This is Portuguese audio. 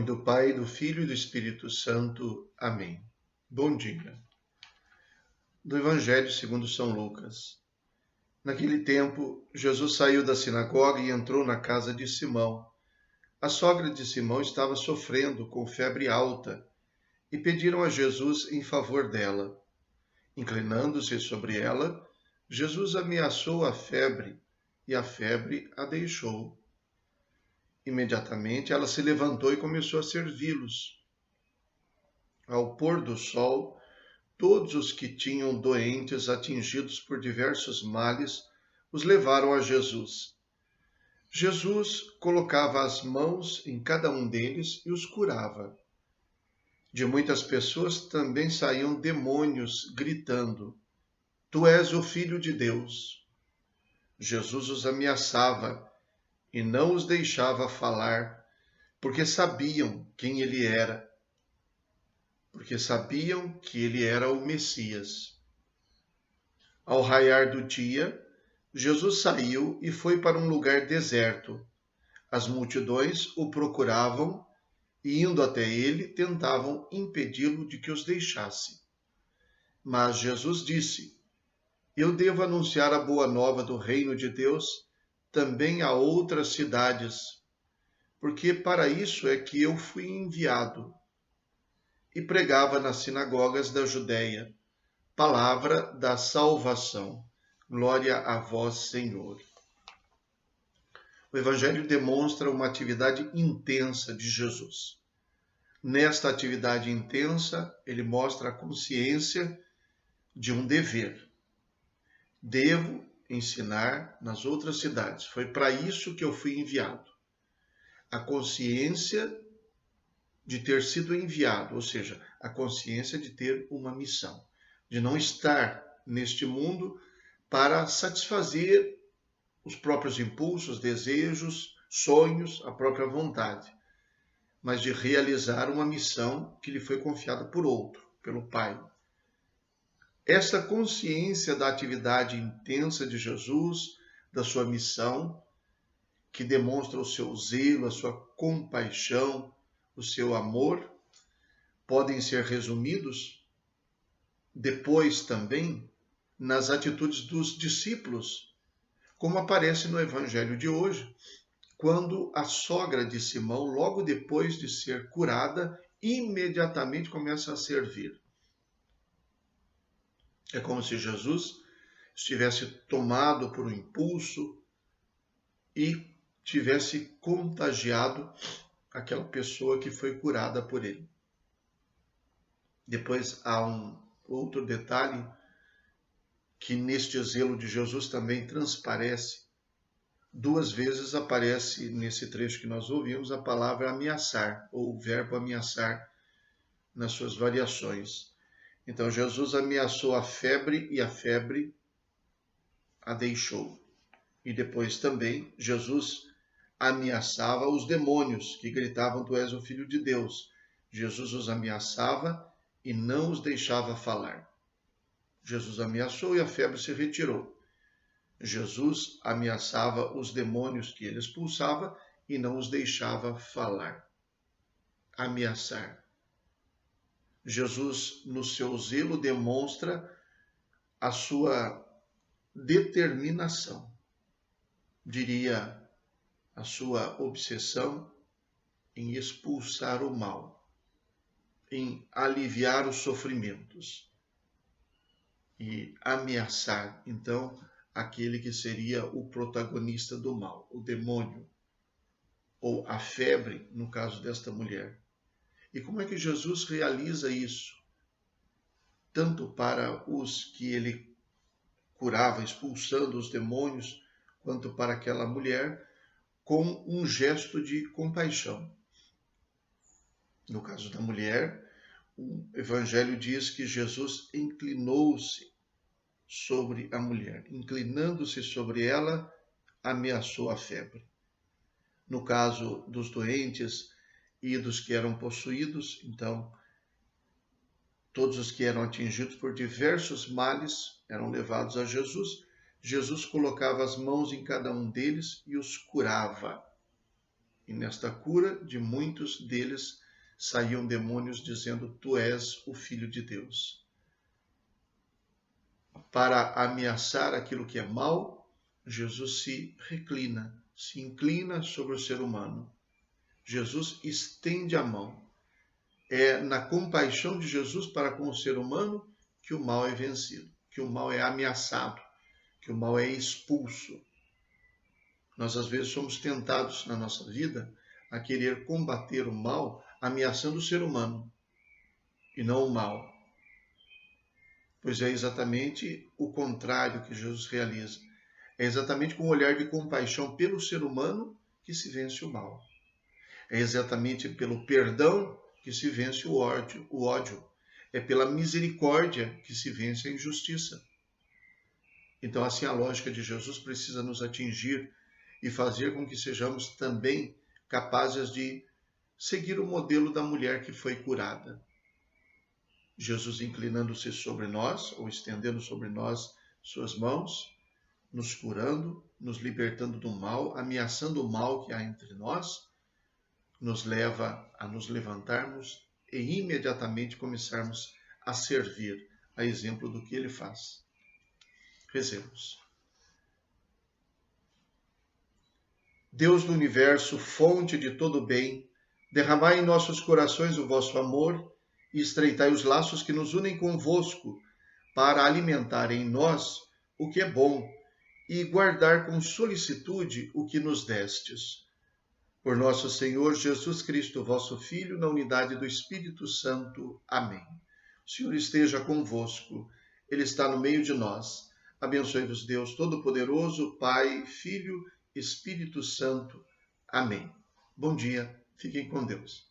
do Pai, do Filho e do Espírito Santo. Amém. Bom dia. Do Evangelho segundo São Lucas. Naquele tempo, Jesus saiu da sinagoga e entrou na casa de Simão. A sogra de Simão estava sofrendo com febre alta e pediram a Jesus em favor dela. Inclinando-se sobre ela, Jesus ameaçou a febre e a febre a deixou. Imediatamente ela se levantou e começou a servi-los. Ao pôr do sol, todos os que tinham doentes atingidos por diversos males os levaram a Jesus. Jesus colocava as mãos em cada um deles e os curava. De muitas pessoas também saíam demônios gritando: Tu és o Filho de Deus. Jesus os ameaçava e não os deixava falar, porque sabiam quem ele era. Porque sabiam que ele era o Messias. Ao raiar do dia, Jesus saiu e foi para um lugar deserto. As multidões o procuravam e, indo até ele, tentavam impedi-lo de que os deixasse. Mas Jesus disse: Eu devo anunciar a boa nova do reino de Deus também a outras cidades, porque para isso é que eu fui enviado. E pregava nas sinagogas da Judéia, palavra da salvação. Glória a vós, Senhor. O Evangelho demonstra uma atividade intensa de Jesus. Nesta atividade intensa, ele mostra a consciência de um dever. Devo ensinar nas outras cidades. Foi para isso que eu fui enviado. A consciência de ter sido enviado, ou seja, a consciência de ter uma missão, de não estar neste mundo para satisfazer os próprios impulsos, desejos, sonhos, a própria vontade, mas de realizar uma missão que lhe foi confiada por outro, pelo Pai. Esta consciência da atividade intensa de Jesus, da sua missão, que demonstra o seu zelo, a sua compaixão, o seu amor, podem ser resumidos depois também nas atitudes dos discípulos, como aparece no Evangelho de hoje, quando a sogra de Simão, logo depois de ser curada, imediatamente começa a servir. É como se Jesus estivesse tomado por um impulso e tivesse contagiado aquela pessoa que foi curada por ele. Depois há um outro detalhe que neste zelo de Jesus também transparece. Duas vezes aparece nesse trecho que nós ouvimos a palavra ameaçar, ou o verbo ameaçar nas suas variações. Então Jesus ameaçou a febre e a febre a deixou. E depois também Jesus ameaçava os demônios que gritavam: Tu és o Filho de Deus. Jesus os ameaçava e não os deixava falar. Jesus ameaçou e a febre se retirou. Jesus ameaçava os demônios que ele expulsava e não os deixava falar. Ameaçar. Jesus, no seu zelo, demonstra a sua determinação, diria, a sua obsessão em expulsar o mal, em aliviar os sofrimentos e ameaçar, então, aquele que seria o protagonista do mal, o demônio, ou a febre, no caso desta mulher. E como é que Jesus realiza isso? Tanto para os que ele curava, expulsando os demônios, quanto para aquela mulher, com um gesto de compaixão. No caso da mulher, o Evangelho diz que Jesus inclinou-se sobre a mulher. Inclinando-se sobre ela, ameaçou a febre. No caso dos doentes e dos que eram possuídos, então, todos os que eram atingidos por diversos males eram levados a Jesus. Jesus colocava as mãos em cada um deles e os curava. E nesta cura de muitos deles saíam demônios dizendo: Tu és o Filho de Deus. Para ameaçar aquilo que é mal, Jesus se inclina sobre o ser humano. Jesus estende a mão. É na compaixão de Jesus para com o ser humano que o mal é vencido, que o mal é ameaçado, que o mal é expulso. Nós, às vezes, somos tentados na nossa vida a querer combater o mal ameaçando o ser humano e não o mal. Pois é exatamente o contrário que Jesus realiza. É exatamente com o olhar de compaixão pelo ser humano que se vence o mal. É exatamente pelo perdão que se vence o ódio. É pela misericórdia que se vence a injustiça. Então, assim, a lógica de Jesus precisa nos atingir e fazer com que sejamos também capazes de seguir o modelo da mulher que foi curada. Jesus inclinando-se sobre nós, ou estendendo sobre nós suas mãos, nos curando, nos libertando do mal, ameaçando o mal que há entre nós, nos leva a nos levantarmos e imediatamente começarmos a servir, a exemplo do que ele faz. Rezemos. Deus do universo, fonte de todo bem, derramai em nossos corações o vosso amor e estreitai os laços que nos unem convosco, para alimentar em nós o que é bom e guardar com solicitude o que nos destes. Por nosso Senhor Jesus Cristo, vosso Filho, na unidade do Espírito Santo. Amém. O Senhor esteja convosco, Ele está no meio de nós. Abençoe-vos Deus Todo-Poderoso, Pai, Filho, Espírito Santo. Amém. Bom dia, fiquem com Deus.